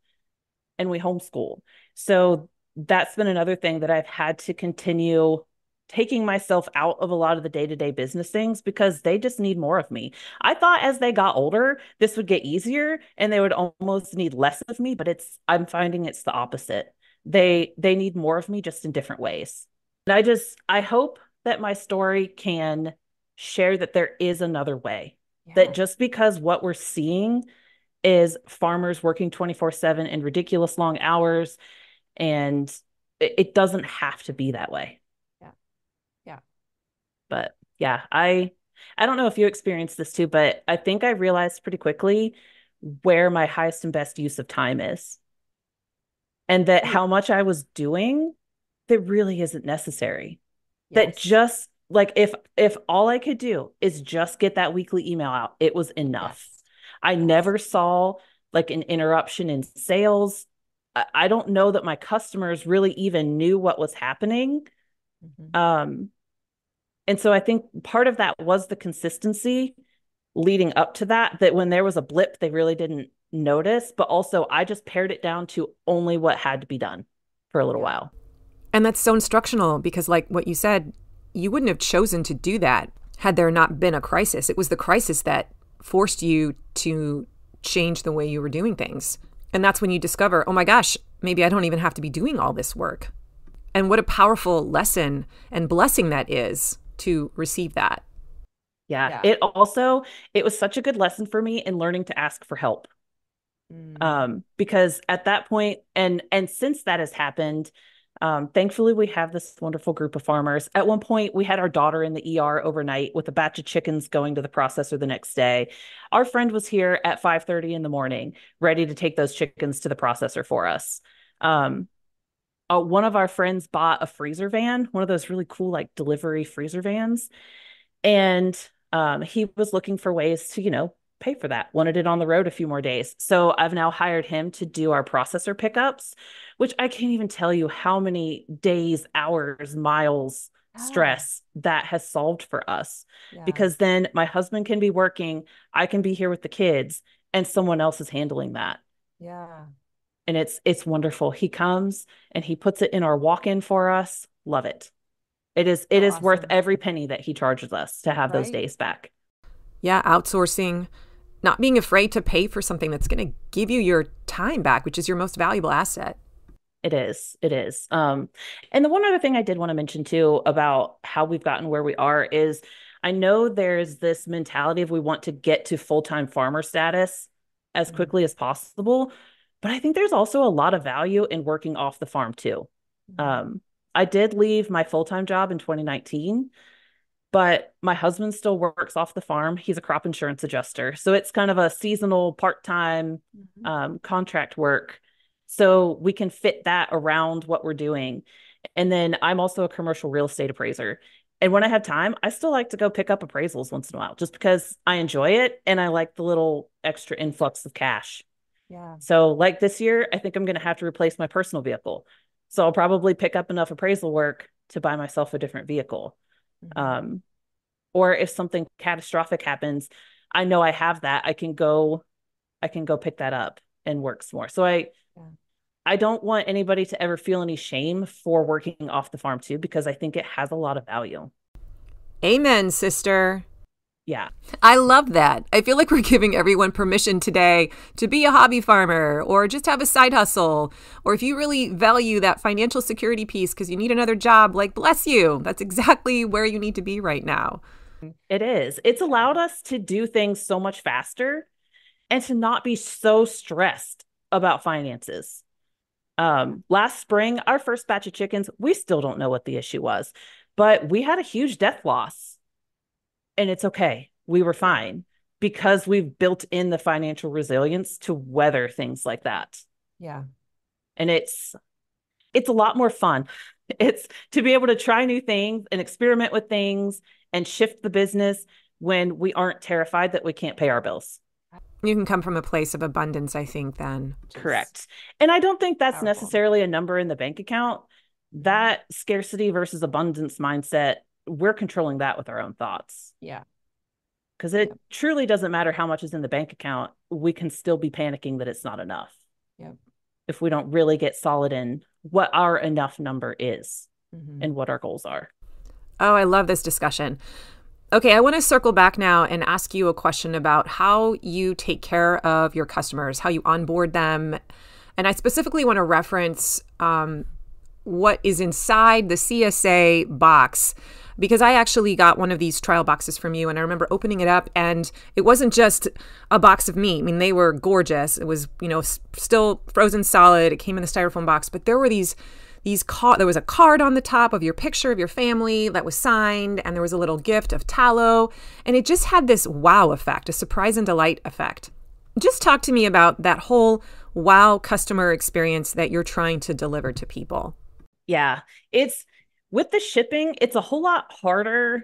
C: and we homeschool. So that's been another thing that I've had to continue taking myself out of a lot of the day-to-day business things because they just need more of me. I thought as they got older, this would get easier and they would almost need less of me, but I'm finding it's the opposite. They need more of me just in different ways. And I hope that my story can share that there is another way. Yeah. That just because what we're seeing is farmers working 24/7 in ridiculous long hours, and it doesn't have to be that way.
A: Yeah. Yeah.
C: But yeah, I don't know if you experienced this too, but I think I realized pretty quickly where my highest and best use of time is. And that how much I was doing that really isn't necessary. Yes. That just like if all I could do is just get that weekly email out, it was enough. Yes. I never saw like an interruption in sales. I don't know that my customers really even knew what was happening.
A: Mhm.
C: Um, and so I think part of that was the consistency leading up to that, that when there was a blip, they really didn't notice. But also, I just pared it down to only what had to be done for a little
A: Yeah.
C: while.
A: And that's so instructional because, like what you said, you wouldn't have chosen to do that had there not been a crisis. It was the crisis that forced you to change the way you were doing things. And that's when you discover, oh my gosh, maybe I don't even have to be doing all this work. And what a powerful lesson and blessing that is to receive that.
C: Yeah.
A: Yeah.
C: It was such a good lesson for me in learning to ask for help. Because at that point, and since that has happened, thankfully we have this wonderful group of farmers. At one point, we had our daughter in the ER overnight with a batch of chickens going to the processor the next day. Our friend was here at 5:30 in the morning, ready to take those chickens to the processor for us. Um, one of our friends bought a freezer van, one of those really cool like delivery freezer vans, and he was looking for ways to, pay for that, wanted it on the road a few more days. So I've now hired him to do our processor pickups, which I can't even tell you how many days, hours, miles,
A: Yeah.
C: stress that has solved for us.
A: Yeah.
C: Because then my husband can be working, I can be here with the kids, and someone else is handling that.
A: Yeah.
C: And it's wonderful. He comes and he puts it in our walk-in for us. Love it.
A: So
C: It is worth
A: awesome.
C: every penny that he charges us to have those
A: Right?
C: days back.
A: Yeah. Outsourcing, not being afraid to pay for something that's going to give you your time back, which is your most valuable asset.
C: It is. It is. And the one other thing I did want to mention too about how we've gotten where we are is I know there's this mentality of we want to get to full-time farmer status as
A: Mm.
C: quickly as possible, but I think there's also a lot of value in working off the farm too.
A: Mhm.
C: Um, I did leave my full-time job in 2019, but my husband still works off the farm. He's a crop insurance adjuster. So it's kind of a seasonal part-time
A: Mhm.
C: contract work. So we can fit that around what we're doing. And then I'm also a commercial real estate appraiser. And when I have time, I still like to go pick up appraisals once in a while just because I enjoy it and I like the little extra influx of cash.
A: Yeah.
C: So, like this year, I think I'm going to have to replace my personal vehicle. So, I'll probably pick up enough appraisal work to buy myself a different vehicle.
A: Mhm.
C: Um, or if something catastrophic happens, I know I have that. I can go pick that up and work some more. So
A: Yeah.
C: I don't want anybody to ever feel any shame for working off the farm too, because I think it has a lot of value.
A: Amen, sister.
C: Yeah.
A: I love that. I feel like we're giving everyone permission today to be a hobby farmer or just have a side hustle. Or if you really value that financial security piece because you need another job, like bless you. That's exactly where you need to be right now.
C: It is. It's allowed us to do things so much faster and to not be so stressed about finances. Last spring, our first batch of chickens, we still don't know what the issue was, but we had a huge death loss and it's okay. We were fine because we've built in the financial resilience to weather things like that.
A: Yeah.
C: And it's a lot more fun. It's to be able to try new things and experiment with things and shift the business when we aren't terrified that we can't pay our bills.
A: You can come from a place of abundance, I think, then.
C: Correct. And I don't think that's
A: Powerful.
C: necessarily a number in the bank account. That scarcity versus abundance mindset, we're controlling that with our own thoughts.
A: Yeah.
C: Because
A: Yep.
C: it truly doesn't matter how much is in the bank account. We can still be panicking that it's not enough
A: Yep.
C: if we don't really get solid in what our enough number is
A: Mhm.
C: and what our goals are.
A: Oh, I love this discussion. Okay, I want to circle back now and ask you a question about how you take care of your customers, how you onboard them. And I specifically want to reference what is inside the CSA box because I actually got one of these trial boxes from you and I remember opening it up and it wasn't just a box of meat. I mean, they were gorgeous. It was, still frozen solid. It came in the styrofoam box, but there were there was a card on the top of your picture of your family that was signed and there was a little gift of tallow and it just had this wow effect, a surprise and delight effect. Just talk to me about that whole wow customer experience that you're trying to deliver to people.
C: Yeah, it's with the shipping, it's a whole lot harder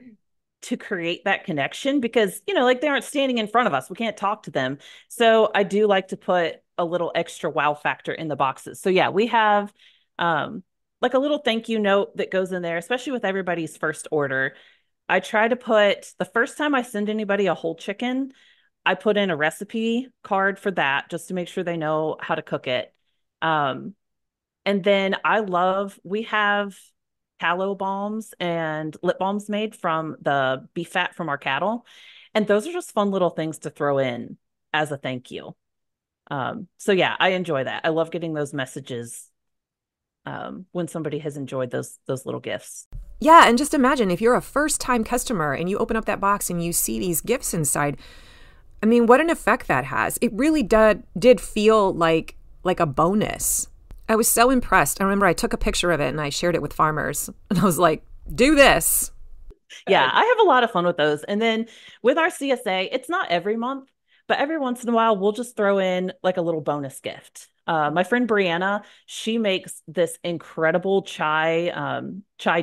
C: to create that connection because, like they aren't standing in front of us. We can't talk to them. So I do like to put a little extra wow factor in the boxes. So yeah, we have like a little thank you note that goes in there, especially with everybody's first order. I try to put the first time I send anybody a whole chicken, I put in a recipe card for that just to make sure they know how to cook it. Um, and then we have tallow balms and lip balms made from the beef fat from our cattle. And those are just fun little things to throw in as a thank you. So yeah, I enjoy that. I love getting those messages when somebody has enjoyed those little gifts.
A: Yeah, and just imagine if you're a first-time customer and you open up that box and you see these gifts inside. I mean, what an effect that has. It really did feel like a bonus. I was so impressed. I remember I took a picture of it and I shared it with farmers. And I was like, do this.
C: Yeah, I have a lot of fun with those. And then with our CSA, it's not every month, but every once in a while, we'll just throw in like a little bonus gift. My friend Brianna, she makes this incredible chai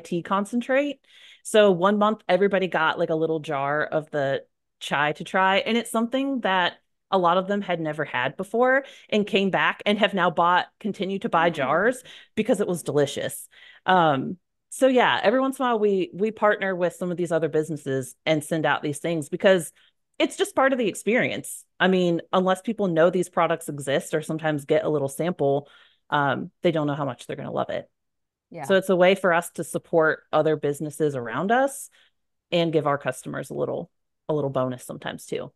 C: tea concentrate. So one month, everybody got like a little jar of the chai to try. And it's something that a lot of them had never had before and came back and have now continued to buy jars because it was delicious. So yeah, every once in a while we partner with some of these other businesses and send out these things because it's just part of the experience. I mean, unless people know these products exist or sometimes get a little sample, they don't know how much they're going to love it. Yeah. So it's a way for us to support other businesses around us and give our customers a little bonus sometimes too.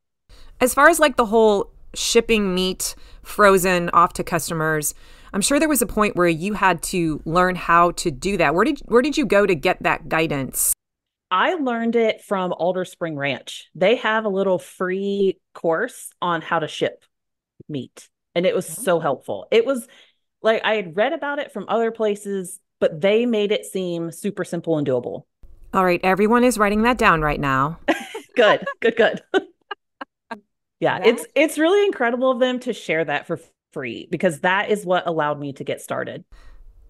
A: As far as like the whole shipping meat frozen off to customers, I'm sure there was a point where you had to learn how to do that. Where did you go to get that guidance?
C: I learned it from Alder Spring Ranch. They have a little free course on how to ship meat, and it was so helpful. It was like I had read about it from other places, but they made it seem super simple and doable.
A: All right, everyone is writing that down right now.
C: Good. Yeah, it's really incredible of them to share that for free because that is what allowed me to get started.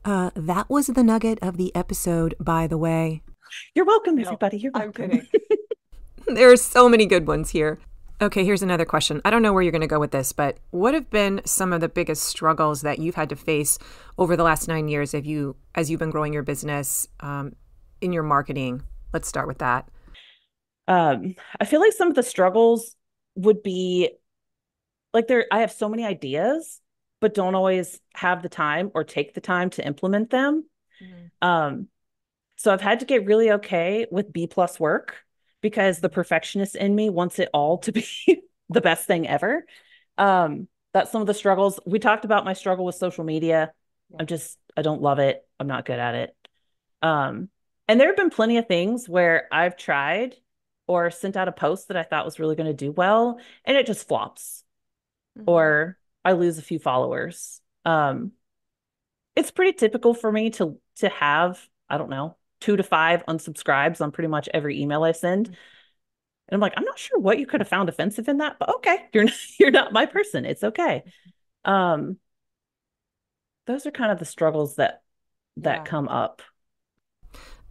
A: That was the nugget of the episode, by the way.
C: You're welcome, everybody. You're welcome.
A: I'm kidding. There are so many good ones here. Okay, here's another question. I don't know where you're going to go with this, but what have been some of the biggest struggles that you've had to face over the last 9 years as you've been growing your business in your marketing? Let's start with that.
C: I feel like some of the struggles would be like I have so many ideas, but don't always have the time or take the time to implement them. Mm-hmm. So I've had to get really okay with B+ work because the perfectionist in me wants it all to be the best thing ever. That's some of the struggles. We talked about my struggle with social media. Yeah. I don't love it. I'm not good at it. And there have been plenty of things where I've tried or sent out a post that I thought was really going to do well, and it just flops. Mm-hmm. Or I lose a few followers. It's pretty typical for me to have, I don't know, 2 to 5 unsubscribes on pretty much every email I send. And I'm like, I'm not sure what you could have found offensive in that, but okay, you're not my person. It's okay. Those are kind of the struggles that come up.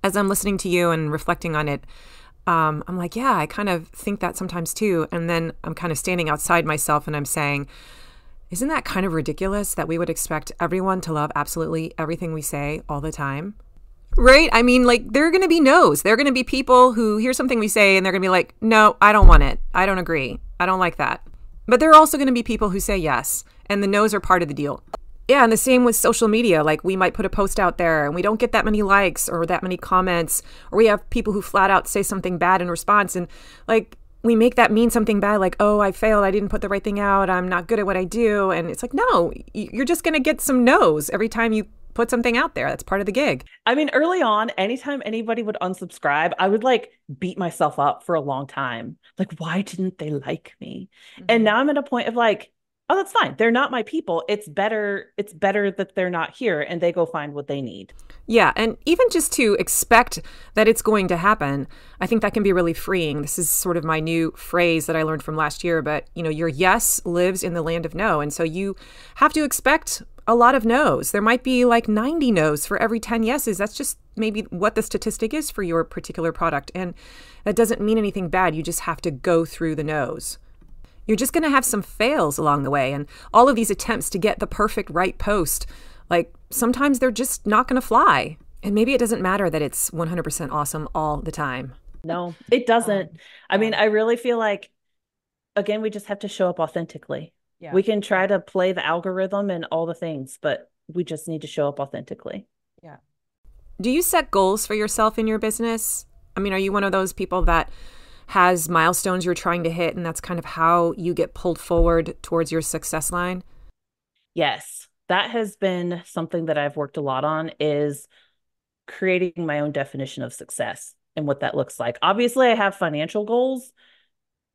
A: As I'm listening to you and reflecting on it, I'm like, yeah, I kind of think that sometimes too. And then I'm kind of standing outside myself and I'm saying, isn't that kind of ridiculous that we would expect everyone to love absolutely everything we say all the time? Right? I mean, like, there are going to be no's. There are going to be people who hear something we say and they're going to be like, no, I don't want it. I don't agree. I don't like that. But there are also going to be people who say yes. And the no's are part of the deal. Yeah, and the same with social media. Like, we might put a post out there and we don't get that many likes or that many comments, or we have people who flat out say something bad in response. And like, we make that mean something bad, like, oh, I failed. I didn't put the right thing out. I'm not good at what I do. And it's like, no, you're just going to get some no's every time you put something out there. That's part of the gig.
C: I mean, early on, anytime anybody would unsubscribe, I would like beat myself up for a long time. Like, why didn't they like me? Mm-hmm. And now I'm at a point of like, oh, that's fine. They're not my people. It's better that they're not here and they go find what they need.
A: Yeah. And even just to expect that it's going to happen, I think that can be really freeing. This is sort of my new phrase that I learned from last year, but your yes lives in the land of no. And so you have to expect a lot of no's. There might be like 90 no's for every 10 yeses. That's just maybe what the statistic is for your particular product. And that doesn't mean anything bad. You just have to go through the no's. you're just going to have some fails along the way. And all of these attempts to get the perfect right post, like sometimes they're just not going to fly. And maybe it doesn't matter that it's 100% awesome all the time.
C: No, it doesn't. I mean, I really feel like, again, we just have to show up authentically.
D: Yeah.
C: We can try to play the algorithm and all the things, but we just need to show up authentically.
D: Yeah.
A: Do you set goals for yourself in your business? I mean, are you one of those people that has milestones you're trying to hit and that's kind of how you get pulled forward towards your success line?
C: Yes, that has been something that I've worked a lot on, is creating my own definition of success and what that looks like. Obviously, I have financial goals,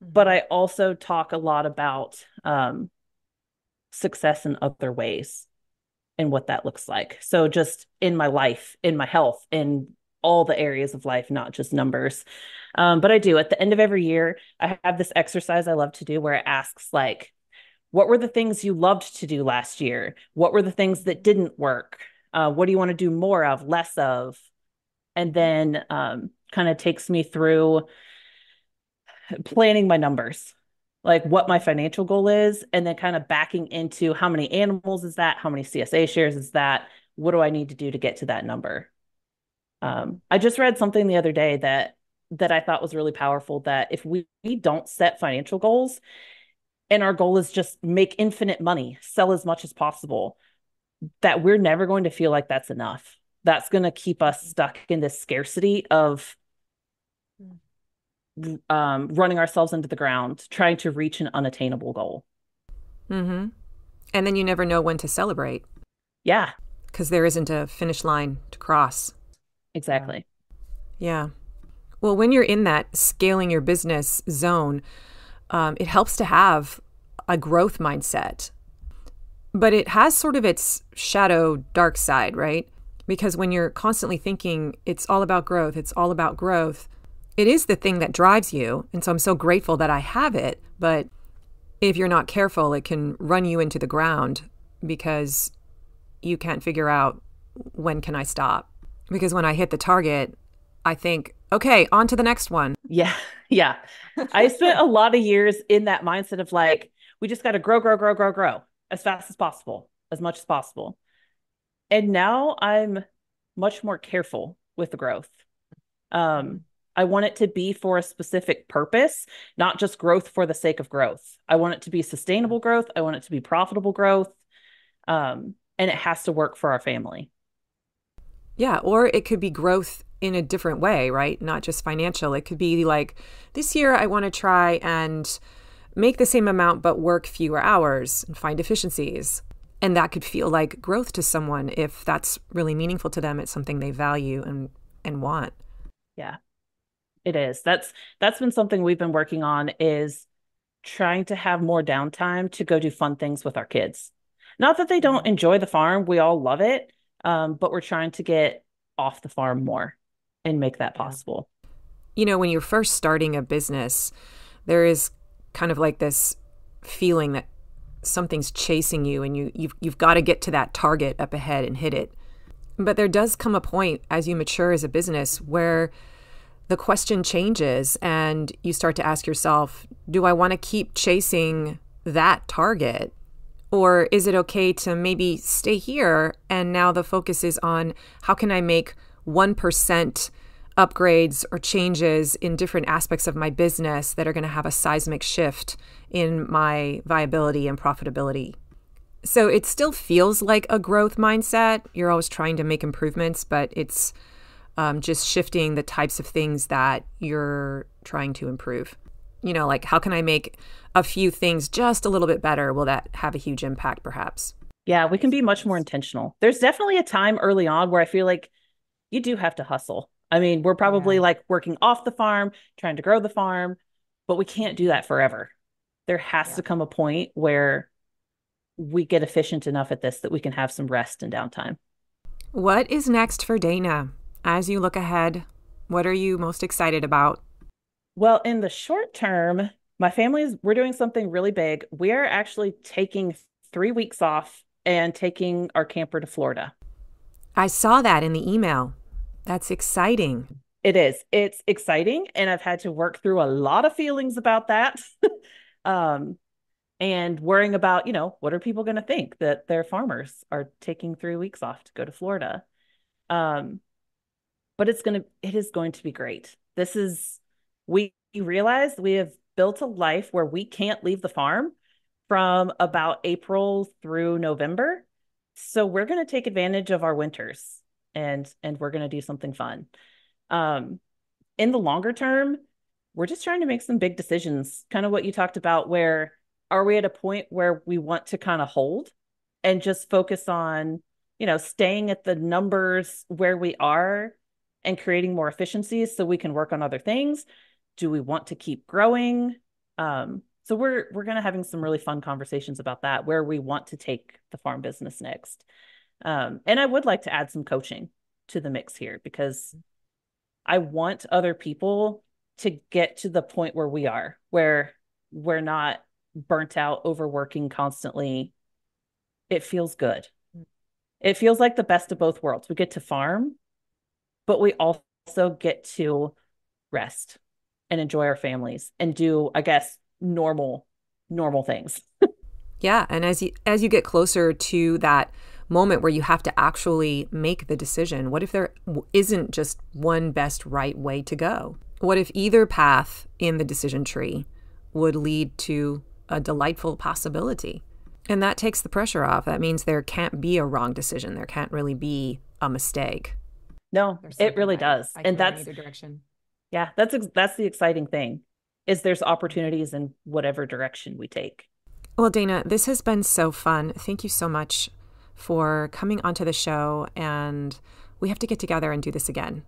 C: but I also talk a lot about success in other ways and what that looks like. So just in my life, in my health, in all the areas of life, not just numbers. But I do, at the end of every year, I have this exercise I love to do where it asks, like, what were the things you loved to do last year? What were the things that didn't work? What do you want to do more of, less of? And then kind of takes me through planning my numbers, like what my financial goal is, and then kind of backing into how many animals is that? How many CSA shares is that? What do I need to do to get to that number? I just read something the other day that I thought was really powerful, that if we don't set financial goals and our goal is just make infinite money, sell as much as possible, that we're never going to feel like that's enough. That's going to keep us stuck in this scarcity of running ourselves into the ground, trying to reach an unattainable goal.
A: Mm-hmm. And then you never know when to celebrate.
C: Yeah.
A: Because there isn't a finish line to cross.
C: Exactly.
A: Yeah. Well, when you're in that scaling your business zone, it helps to have a growth mindset. But it has sort of its shadow dark side, right? Because when you're constantly thinking it's all about growth, it's all about growth, it is the thing that drives you. And so I'm so grateful that I have it. But if you're not careful, it can run you into the ground because you can't figure out, when can I stop? Because when I hit the target, I think, okay, on to the next one.
C: Yeah. Yeah. I spent a lot of years in that mindset of like, we just got to grow as fast as possible, as much as possible. And now I'm much more careful with the growth. I want it to be for a specific purpose, not just growth for the sake of growth. I want it to be sustainable growth. I want it to be profitable growth. And it has to work for our family.
A: Yeah, or it could be growth in a different way, right? Not just financial. It could be like, this year I want to try and make the same amount but work fewer hours and find efficiencies. And that could feel like growth to someone if that's really meaningful to them. It's something they value and want.
C: Yeah, it is. That's been something we've been working on, is trying to have more downtime to go do fun things with our kids. Not that they don't enjoy the farm. We all love it. But we're trying to get off the farm more and make that possible.
A: You know, when you're first starting a business, there is kind of like this feeling that something's chasing you and you've got to get to that target up ahead and hit it. But there does come a point as you mature as a business where the question changes and you start to ask yourself, do I want to keep chasing that target? Or is it okay to maybe stay here and now the focus is on how can I make 1% upgrades or changes in different aspects of my business that are going to have a seismic shift in my viability and profitability? So it still feels like a growth mindset. You're always trying to make improvements, but it's just shifting the types of things that you're trying to improve. You know, like how can I make a few things just a little bit better? Will that have a huge impact perhaps?
C: Yeah, we can be much more intentional. There's definitely a time early on where I feel like you do have to hustle. I mean, we're probably like working off the farm, trying to grow the farm, but we can't do that forever. There has to come a point where we get efficient enough at this that we can have some rest and downtime.
A: What is next for Dana? As you look ahead, what are you most excited about?
C: Well, in the short term, we're doing something really big. We are actually taking 3 weeks off and taking our camper to Florida.
A: I saw that in the email. That's exciting.
C: It is. It's exciting. And I've had to work through a lot of feelings about that. and worrying about, what are people going to think that their farmers are taking 3 weeks off to go to Florida. Um, but it is going to be great. We realized we have built a life where we can't leave the farm from about April through November. So we're going to take advantage of our winters and we're going to do something fun. Um, in the longer term, we're just trying to make some big decisions, kind of what you talked about, where are we at a point where we want to kind of hold and just focus on, staying at the numbers where we are and creating more efficiencies so we can work on other things? Do we want to keep growing? So we're going to having some really fun conversations about that, where we want to take the farm business next. And I would like to add some coaching to the mix here, because I want other people to get to the point where we are, where we're not burnt out, overworking constantly. It feels good. It feels like the best of both worlds. We get to farm, but we also get to rest and enjoy our families and do, I guess, normal things.
A: Yeah, and as you get closer to that moment where you have to actually make the decision, what if there isn't just one best right way to go? What if either path in the decision tree would lead to a delightful possibility? And that takes the pressure off. That means there can't be a wrong decision. There can't really be a mistake.
C: No, it really does. And that's
A: either direction.
C: Yeah, that's the exciting thing, is there's opportunities in whatever direction we take.
A: Well, Dana, this has been so fun. Thank you so much for coming onto the show, and we have to get together and do this again.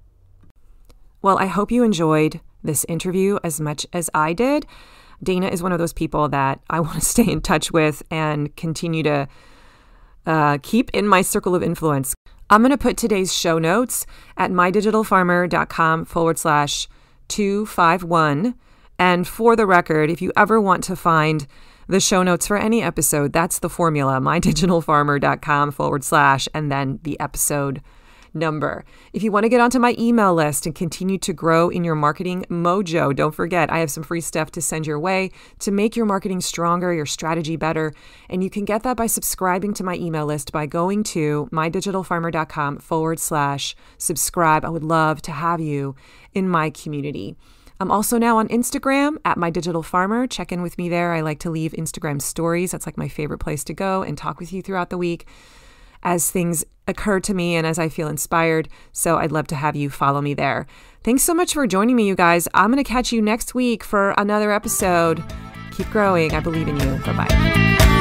A: Well, I hope you enjoyed this interview as much as I did. Dana is one of those people that I want to stay in touch with and continue to keep in my circle of influence. I'm going to put today's show notes at mydigitalfarmer.com/251. And for the record, if you ever want to find the show notes for any episode, that's the formula, mydigitalfarmer.com/ and then the episode number. If you want to get onto my email list and continue to grow in your marketing mojo, don't forget, I have some free stuff to send your way to make your marketing stronger, your strategy better. And you can get that by subscribing to my email list by going to mydigitalfarmer.com/subscribe. I would love to have you in my community. I'm also now on Instagram at mydigitalfarmer. Check in with me there. I like to leave Instagram stories. That's like my favorite place to go and talk with you throughout the week as things occur to me and as I feel inspired. So I'd love to have you follow me there. Thanks so much for joining me, you guys. I'm going to catch you next week for another episode. Keep growing. I believe in you. Bye-bye.